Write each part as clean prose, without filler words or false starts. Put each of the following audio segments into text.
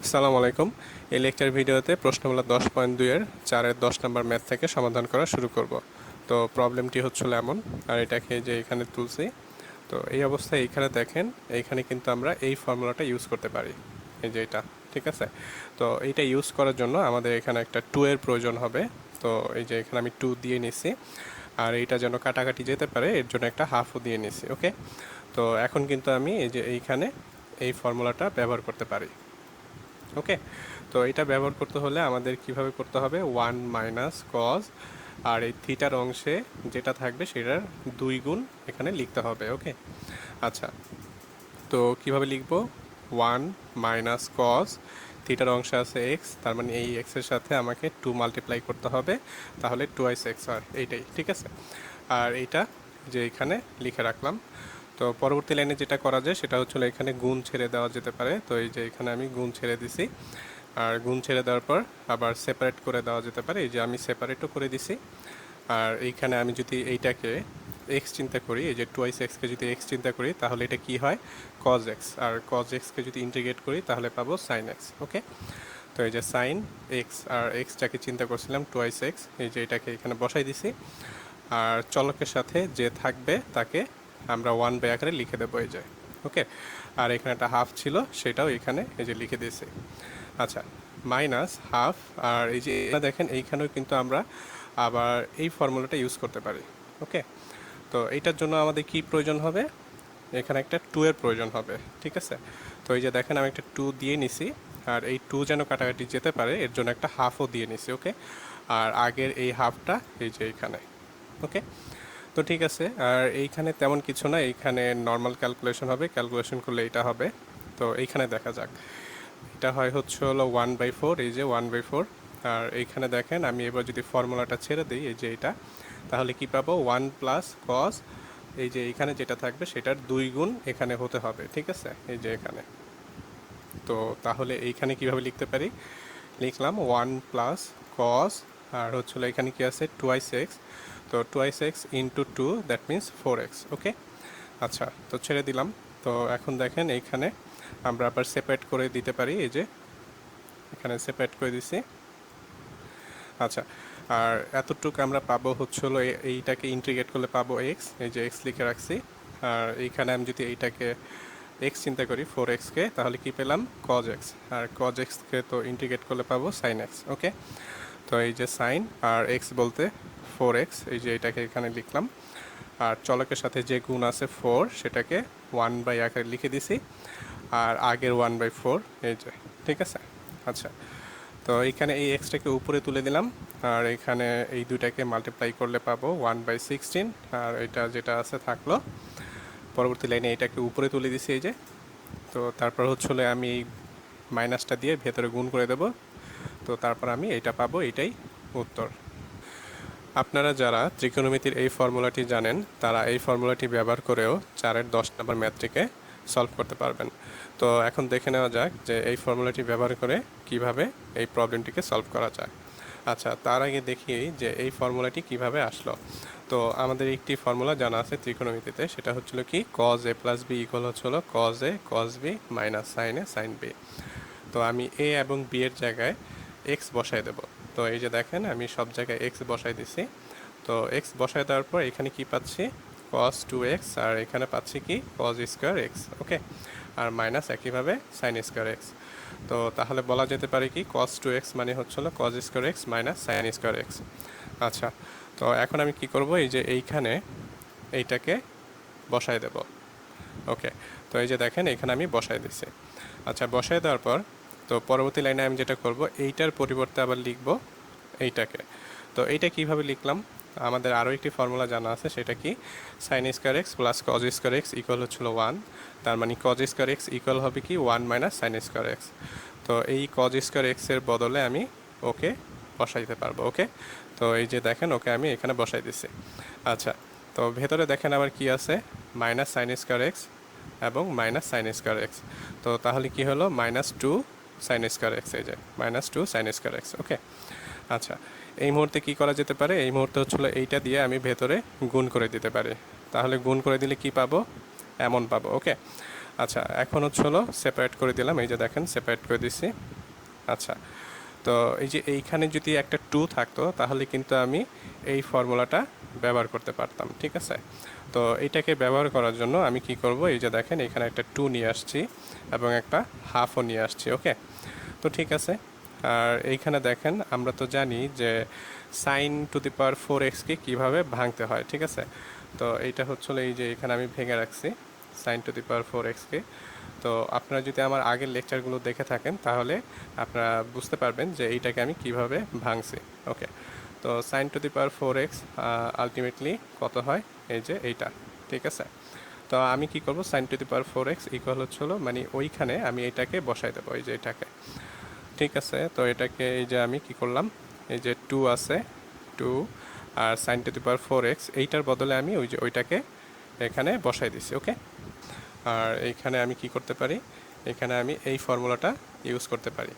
আসসালামু আলাইকুম। এই লেকচার ভিডিওতে প্রশ্নমালা 10.2 এর 4-এর 10 নম্বর ম্যাথ থেকে সমাধান করা শুরু করব। তো প্রবলেমটি হচ্ছিল এমন, আর এটাকে যে এখানে তুলছি, তো এই অবস্থায় এইখানে দেখেন, এইখানে কিন্তু আমরা এই ফর্মুলাটা ইউজ করতে পারি, এই যে এটা, ঠিক আছে। তো এইটা ইউজ করার জন্য আমাদের এখানে একটা 2 এর প্রয়োজন হবে। তো এই যে এখানে আমি 2 দিয়ে নিছি, আর এইটা যেন কাটাকাটি যেতে পারে এর জন্য একটা হাফও দিয়ে নিছি। ওকে, তো এখন কিন্তু আমি এই যে এইখানে এই ফর্মুলাটা ব্যবহার করতে পারি। ওকে, তো এটা ব্যবহার করতে হলে আমাদের কিভাবে করতে হবে, 1 মাইনাস কজ, আর এই থিটার অংশে যেটা থাকবে সেটার 2 গুণ এখানে লিখতে হবে। ওকে, আচ্ছা, তো কিভাবে লিখব, 1 মাইনাস কজ, থিটার অংশে আছে এক্স, তার মানে এই এক্সের সাথে আমাকে 2 মাল্টিপ্লাই করতে হবে, তাহলে 2x এক্স আর এইটাই, ঠিক আছে। আর এইটা যে এখানে লিখে রাখলাম। তো পরবর্তী লাইনে যেটা করা যায় সেটা হচ্ছে এখানে গুণ ছেড়ে দেওয়া যেতে পারে। তো এই যে এখানে আমি গুণ ছেড়ে দিছি, আর গুণ ছেড়ে দেওয়ার পর আবার সেপারেট করে দেওয়া যেতে পারে, এই যে আমি সেপারেটও করে দিছি। আর এইখানে আমি যদি এইটাকে এক্স চিন্তা করি, এই যে 2x-কে যদি এক্স চিন্তা করি তাহলে এটা কি হয়, কজ এক্স, আর কজ এক্সকে যদি ইন্টিগ্রেট করি তাহলে পাবো সাইন এক্স। ওকে, তো এই যে সাইন এক্স, আর এক্সটাকে চিন্তা করছিলাম 2x, এই যে এটাকে এখানে বসাই দিছি। আর চলকের সাথে যে থাকবে তাকে আমরা 1 বাই আকারে লিখে দেবো, এই যে। ওকে, আর এখানে একটা হাফ ছিল সেটাও এখানে এই যে লিখে দিয়েছি। আচ্ছা, মাইনাস হাফ, আর এই যে দেখেন এইখানেও কিন্তু আমরা আবার এই ফর্মুলাটা ইউজ করতে পারি। ওকে, তো এইটার জন্য আমাদের কি প্রয়োজন হবে, এখানে একটা 2 এর প্রয়োজন হবে, ঠিক আছে। তো এই যে দেখেন আমি একটা 2 দিয়ে নিছি, আর এই 2 যেন কাটাকাটি যেতে পারে এর জন্য একটা হাফও দিয়ে নিছি। ওকে, আর আগের এই হাফটা এই যে এইখানে। ওকে, তো ঠিক আছে, আর এইখানে তেমন কিছু না, এইখানে নর্মাল ক্যালকুলেশন হবে, ক্যালকুলেশন করলে এটা হবে। তো এইখানে দেখা যাক, এটা হয় হচ্ছে হলো 1/4, এই যে 1/4। আর এইখানে দেখেন আমি এবার যদি ফর্মুলাটা ছেড়ে দিই, এই যে এটা, তাহলে কি পাবো, 1 প্লাস কস, এই যে এইখানে যেটা থাকবে সেটার 2 গুণ এখানে হতে হবে, ঠিক আছে, এই যে এখানে। তো তাহলে এইখানে কিভাবে লিখতে পারি, লিখলাম 1 প্লাস কস, আর হচ্ছিল এখানে কি আছে 2x, তো 2x into 2, that means 4x। ওকে, আচ্ছা, তো ছেড়ে দিলাম। তো এখন দেখেন এইখানে আমরা আবার সেপারেট করে দিতে পারি, এই যে এখানে সেপারেট করে দিছি। আচ্ছা, আর এতটুকু আমরা পাবো হচ্ছে হলো এইটাকে ইন্টিগ্রেট করলে পাবো এক্স, এই যে এক্স লিখে রাখছি। আর এইখানে আমি যদি এইটাকে এক্স চিন্তা করি 4x-কে, তাহলে কি পেলাম, কজ এক্স, আর কজ এক্সকে তো ইন্টিগ্রেট করলে পাবো সাইন এক্স। ওকে, তো এই যে সাইন, আর এক্স বলতে 4x, এই যে এটাকে এখানে লিখলাম। আর চলকের সাথে যে গুণ আছে 4, সেটাকে 1 বাই আকারে লিখে দিছি, আর আগের 1/4, এই যে, ঠিক আছে। আচ্ছা, তো এইখানে এই এক্সটাকে উপরে তুলে দিলাম, আর এখানে এই দুইটাকে মাল্টিপ্লাই করলে পাবো 1/16, আর এটা যেটা আছে থাকলো। পরবর্তী লাইনে এটাকে উপরে তুলে দিছি, এই যে। তো তারপর হচ্ছিল আমি এই মাইনাসটা দিয়ে ভেতরে গুণ করে দেব, তো তারপর আমি এইটা পাবো, এটাই উত্তর। আপনারা যারা ত্রিকোণমিতির এই ফর্মুলাটি জানেন তারা এই ফর্মুলাটি ব্যবহার করেও 4-এর 10 নম্বর ম্যাথটিকে সলভ করতে পারবেন। তো এখন দেখে নেওয়া যাক যে এই ফর্মুলাটি ব্যবহার করে কিভাবে এই প্রবলেমটিকে সলভ করা যায়। আচ্ছা, তার আগে দেখি যে এই ফর্মুলাটি কিভাবে আসলো। তো আমাদের একটি ফর্মুলা জানা আছে ত্রিকোণমিতিতে, সেটা হচ্ছিল কি, cos a plus b equal হচ্ছিল cos a cos b minus sin a sin b। তো আমি এ এবং বি এর জায়গায় এক্স বসাই দেব। তো এই যে দেখেন আমি সব জায়গায় এক্স বসাই দিছি। তো এক্স বসাই দেওয়ার পর এখানে কি পাচ্ছি, cos 2x, আর এখানে পাচ্ছি কি, cos স্কোয়ার এক্স। ওকে, আর মাইনাস একইভাবে sin স্কোয়ার এক্স। তো তাহলে বলা যেতে পারে কি, cos 2x মানে হচ্ছিল cos square x minus sin square x. আচ্ছা, তো এখন আমি কি করব, এই যে এইখানে এইটাকে বসাই দেব। ওকে, তো এই যে দেখেন এখানে আমি বসাই দিছি। আচ্ছা, বসাই দেওয়ার পর তো পরবর্তী লাইনে আমি যেটা করব, এইটার পরিবর্তে আবার লিখব এইটাকে। তো এইটা কিভাবে লিখলাম, আমাদের আরও একটি ফর্মুলা জানা আছে, সেটা কি, sine square x plus cos square x equal হচ্ছিল 1, তার মানে কজ স্কোয়ার এক্স ইকুয়াল হবে কি 1 মাইনাস সাইন স্কোয়ার এক্স। তো এই কজ স্কোয়ার এক্সের বদলে আমি ওকে বসাইতে পারবো। ওকে, তো এই যে দেখেন ওকে আমি এখানে বসাই দিছি। আচ্ছা, তো ভেতরে দেখেন আবার কি আছে, মাইনাস সাইন স্কোয়ার এক্স এবং মাইনাস সাইন স্কোয়ার এক্স। তো তাহলে কি হলো, -2 সাইন স্কোয়ার এক্স, এই যে -2 সাইন স্কোয়ার এক্স। ওকে, আচ্ছা, এই মুহূর্তে কি করা যেতে পারে, এই মুহূর্তে হচ্ছিল এইটা দিয়ে আমি ভেতরে গুণ করে দিতে পারি। তাহলে গুণ করে দিলে কি পাবো, এমন পাবো। ওকে, আচ্ছা, এখন হচ্ছে হলো সেপারেট করে দিলাম, এই যে দেখেন সেপারেট করে দিছি। আচ্ছা, তো এই যে এইখানে যদি একটা 2 থাকতো তাহলে কিন্তু আমি এই ফর্মুলাটা ব্যবহার করতে পারতাম, ঠিক আছে। তো এইটাকে ব্যবহার করার জন্য আমি কি করব, এই যে দেখেন এখানে একটা 2 নিয়ে আসছি এবং একটা হাফও নিয়ে আসছি, ওকে। তো ঠিক আছে, আর এইখানে দেখেন আমরা তো জানি যে সাইন টু দি পাওয়ার 4x-কে কীভাবে ভাঙতে হয়, ঠিক আছে। তো এইটা হচ্ছিল এই যে এখানে আমি ভেঙে রাখছি সাইন টু দি পাওয়ার 4x-কে। তো আপনারা যদি আমার আগের লেকচারগুলো দেখে থাকেন তাহলে আপনারা বুঝতে পারবেন যে এইটাকে আমি কিভাবে ভাঙছি, ওকে। তো sine to the power 4x ultimately কত হয়, এই যে এইটা, ঠিক আছে। তো আমি কি করব, sine to the power 4x equal হচ্ছিল মানে ওইখানে আমি এটাকে বসাই দেবো, এই যে এটাকে, ঠিক আছে। তো এটাকে এই যে আমি কি করলাম, এই যে 2 আছে 2 আর sign to the power 4x এইটার বদলে আমি ওই যে ওইটাকে এখানে বসাই দিছি, ওকে। আর এইখানে আমি কি করতে পারি, এখানে আমি এই ফর্মুলাটা ইউজ করতে পারি।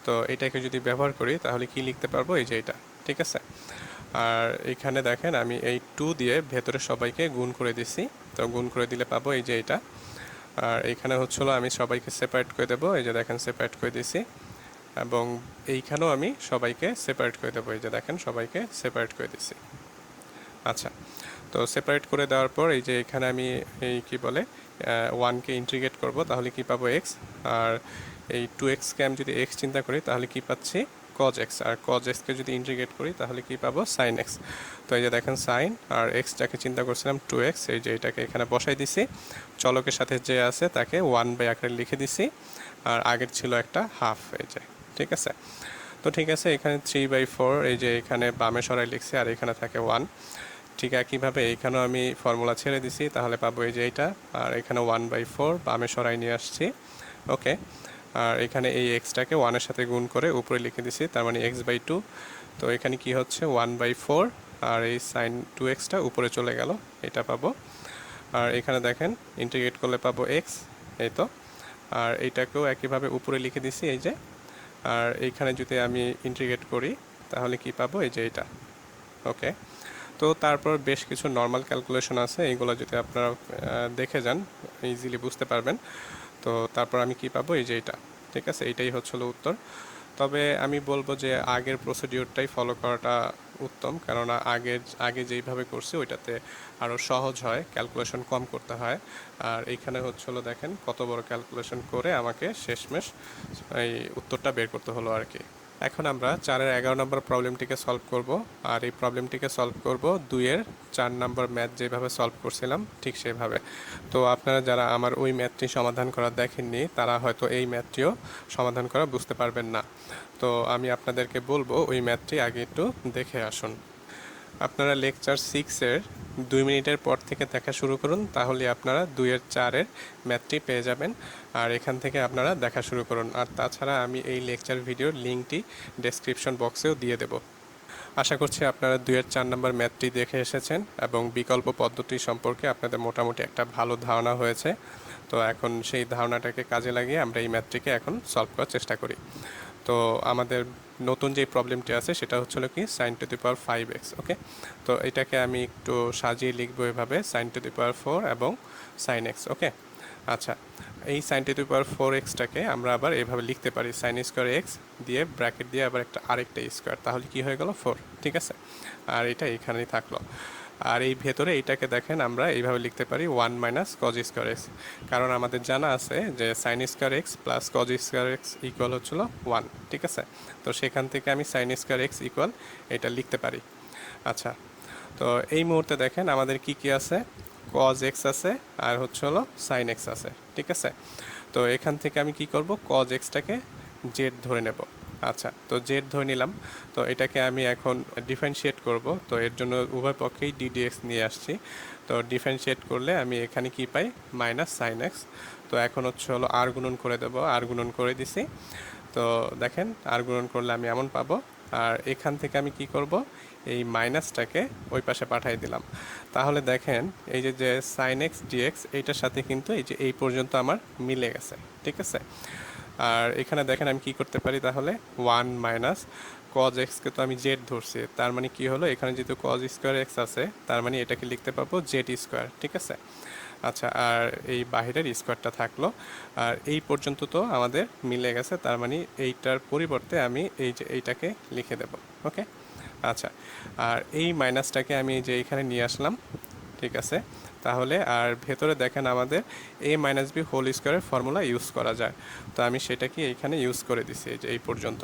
তো এটাকে যদি ব্যবহার করি তাহলে কি লিখতে পারবো, এই যে এটা, ঠিক আছে। আর এখানে দেখেন আমি এই 2 দিয়ে ভেতরে সবাইকে গুণ করে দিছি, তো গুণ করে দিলে পাবো এই যে এটা। আর এইখানে হচ্ছিল আমি সবাইকে সেপারেট করে দেবো, এই যে দেখেন সেপারেট করে দিছি, এবং এইখানেও আমি সবাইকে সেপারেট করে দেবো, এই যে দেখেন সবাইকে সেপারেট করে দিছি। আচ্ছা, তো সেপারেট করে দেওয়ার পর এই যে এখানে আমি এই কি বলে 1কে ইন্টিগ্রেট করব তাহলে কি পাবো x, আর এই 2x-কে আমি যদি x চিন্তা করি তাহলে কি পাচ্ছি cos x, আর cos x-কে যদি ইন্টিগ্রেট করি তাহলে কি পাবো sin x। তো এই যে দেখেন sin আর x-টাকে চিন্তা করছিলাম 2x, এই যে এটাকে এখানে বসাই দিছি, চলকের সাথে যে আছে তাকে 1 আকারে লিখে দিছি, আর আগের ছিল একটা হাফ, এই যে, ঠিক আছে। তো ঠিক আছে, এখানে 3/4 এই যে এখানে বামে সরাই লিখছি আর এখানে থাকে 1। ঠিক একইভাবে এইখানেও আমি ফর্মুলা ছেড়ে দিছি, তাহলে পাবো এই যে এইটা, আর এখানে 1/4 বামে সরাই নিয়ে আসছি, ওকে। আর এখানে এই এক্সটাকে 1-এর সাথে গুণ করে উপরে লিখে দিছি, তার মানে x/2। তো এখানে কি হচ্ছে 1/4, আর এই সাইন 2x-টা উপরে চলে গেল, এটা পাবো। আর এখানে দেখেন ইন্টিগ্রেট করলে পাবো x, এই তো। আর এইটাকেও একইভাবে উপরে লিখে দিছি, এই যে। আর এইখানে যদি আমি ইন্টিগ্রেট করি তাহলে কি পাবো, এই যে এটা, ওকে। তো তারপর বেশ কিছু নর্মাল ক্যালকুলেশন আছে, এইগুলো যদি আপনারা দেখে যান ইজিলি বুঝতে পারবেন। তো তারপর আমি কি পাবো, এই যে এটা, ঠিক আছে, এইটাই হচ্ছিল উত্তর। তবে আমি বলবো যে আগের প্রসিডিওরটাই ফলো করাটা উত্তম, কেননা আগে যেইভাবে করছি ওইটাতে আরও সহজ হয়, ক্যালকুলেশন কম করতে হয়। আর এইখানে হচ্ছিল দেখেন কত বড় ক্যালকুলেশন করে আমাকে শেষমেশ এই উত্তরটা বের করতে হলো আর কি। এখন আমরা 4-এর 11 নম্বর প্রবলেমটিকে সলভ করব, আর এই প্রবলেমটিকে সলভ করব 2-এর 4 নম্বর ম্যাথ যেভাবে সলভ করছিলাম ঠিক সেভাবে। তো আপনারা যারা আমার ওই ম্যাথটি সমাধান করা দেখেননি তারা হয়তো এই ম্যাথটিও সমাধান করা বুঝতে পারবেন না। তো আমি আপনাদেরকে বলবো ওই ম্যাথটি আগে একটু দেখে আসুন। আপনারা লেকচার 6-এর 2 মিনিটের পর থেকে দেখা শুরু করুন, তাহলে আপনারা 2-এর 4-এর ম্যাথটি পেয়ে যাবেন। আর এখান থেকে আপনারা দেখা শুরু করুন। আর তাছাড়া আমি এই লেকচার ভিডিওর লিঙ্কটি ডেসক্রিপশন বক্সেও দিয়ে দেব। আশা করছি আপনারা 2-এর 4 নম্বর ম্যাথটি দেখে এসেছেন এবং বিকল্প পদ্ধতি সম্পর্কে আপনাদের মোটামুটি একটা ভালো ধারণা হয়েছে। তো এখন সেই ধারণাটাকে কাজে লাগিয়ে আমরা এই ম্যাথটিকে এখন সলভ করার চেষ্টা করি। তো আমাদের নতুন যে প্রবলেমটি আছে সেটা হচ্ছিল কি sign to the power 5x, ওকে। তো এটাকে আমি একটু সাজিয়ে লিখবো এভাবে, সাইন টু দি পাওয়ার 4 এবং সাইন x, ওকে। আচ্ছা, এই সাইন টু দি পাওয়ার 4x-টাকে আমরা আবার এভাবে লিখতে পারি, সাইন স্কোয়ার x দিয়ে ব্র্যাকেট দিয়ে আবার আরেকটা স্কোয়ার, তাহলে কি হয়ে গেল 4, ঠিক আছে। আর এটা এখানেই থাকলো। আর এই ভেতরে এইটাকে দেখেন আমরা এইভাবে লিখতে পারি 1 মাইনাস কজ স্কোয়ার এক্স, কারণ আমাদের জানা আছে যে sine square x plus cos square x equal হচ্ছিল 1, ঠিক আছে। তো সেখান থেকে আমি সাইন স্কোয়ার এক্স ইকুয়াল এটা লিখতে পারি। আচ্ছা, তো এই মুহূর্তে দেখেন আমাদের কি কি আছে, কজ এক্স আছে আর হচ্ছে হলো সাইন এক্স আছে, ঠিক আছে। তো এখান থেকে আমি কি করব, কজ এক্সটাকে জেড ধরে নেব। আচ্ছা, তো জেড ধরে নিলাম। তো এটাকে আমি এখন ডিফারেন্সিয়েট করব, তো এর জন্য উভয় পক্ষেই ডিডিএক্স নিয়ে আসছি। তো ডিফারেন্সিয়েট করলে আমি এখানে কি পাই, মাইনাস সাইন এক্স। তো এখন হচ্ছে হলো আর গুণন করে দেবো, আর গুণন করে দিছি। তো দেখেন আর গুণন করলে আমি এমন পাবো। আর এখান থেকে আমি কি করব, এই মাইনাসটাকে ওই পাশে পাঠিয়ে দিলাম। তাহলে দেখেন এই যে সাইন এক্স ডিএক্স এইটার সাথে কিন্তু এই যে এই পর্যন্ত আমার মিলে গেছে, ঠিক আছে। আর এখানে দেখেন আমি কি করতে পারি, তাহলে 1 মাইনাস কজ এক্সকে তো আমি জেড ধরছি, তার মানে কি হলো, এখানে যেহেতু কজ স্কোয়ার এক্স আছে তার মানে এটাকে লিখতে পাবো জেড স্কোয়ার, ঠিক আছে। আচ্ছা, আর এই বাহিরের স্কোয়ারটা থাকলো। আর এই পর্যন্ত তো আমাদের মিলে গেছে, তার মানে এইটার পরিবর্তে আমি এই যে এইটাকে লিখে দেব। ওকে, আচ্ছা, আর এই মাইনাসটাকে আমি যে এখানে নিয়ে আসলাম, ঠিক আছে। তাহলে আর ভেতরে দেখেন আমাদের a মাইনাস বি হোল স্কোয়ারের ফর্মুলা ইউজ করা যায়, তো আমি সেটা কি এইখানে ইউজ করে দিছি এই যে এই পর্যন্ত।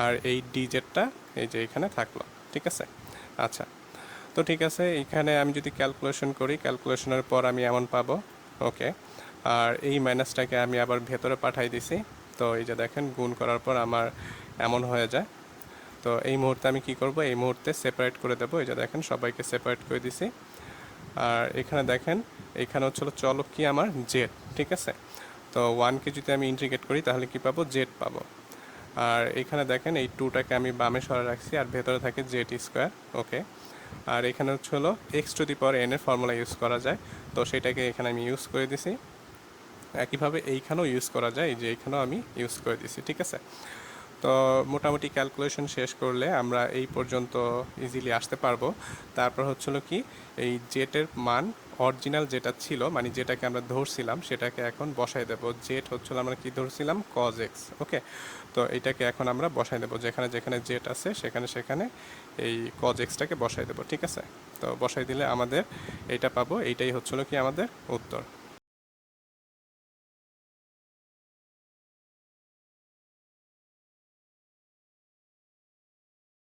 আর এই ডিজেটটা এই যে এখানে থাকলো, ঠিক আছে। আচ্ছা, তো ঠিক আছে, এখানে আমি যদি ক্যালকুলেশন করি, ক্যালকুলেশনের পর আমি এমন পাবো। ওকে, আর এই মাইনাসটাকে আমি আবার ভেতরে পাঠাই দিছি, তো এই যে দেখেন গুণ করার পর আমার এমন হয়ে যায়। তো এই মুহূর্তে আমি কি করব, এই মুহূর্তে সেপারেট করে দেবো। এই যে দেখেন সবাইকে সেপারেট করে দিছি। আর এখানে দেখেন, এখানে হচ্ছিল চলক কি আমার জেড, ঠিক আছে। তো ওয়ানকে যদি আমি ইন্টিগ্রেট করি তাহলে কি পাবো, জেড পাবো। আর এখানে দেখেন এই টুটাকে আমি বামে সরে রাখছি, আর ভেতরে থাকে জেড স্কোয়ার। ওকে, আর এখানে হচ্ছে হলো x two the power N এর ফর্মুলা ইউজ করা যায়, তো সেটাকে এখানে আমি ইউজ করে দিছি। একইভাবে এইখানেও ইউজ করা যায়, এই যে এইখানেও আমি ইউজ করে দিছি, ঠিক আছে। তো মোটামুটি ক্যালকুলেশন শেষ করলে আমরা এই পর্যন্ত ইজিলি আসতে পারবো। তারপর হচ্ছিল কি, এই জেটের মান অরিজিনাল যেটা ছিল, মানে যেটাকে আমরা ধরছিলাম সেটাকে এখন বসাই দেব। জেট হচ্ছিল আমরা কি ধরছিলাম, কজ এক্স। ওকে, তো এটাকে এখন আমরা বসাই দেবো, যেখানে যেখানে জেট আছে সেখানে সেখানে এই কজ এক্সটাকে বসাই দেবো, ঠিক আছে। তো বসাই দিলে আমাদের এইটা পাবো, এইটাই হচ্ছিল কি আমাদের উত্তর।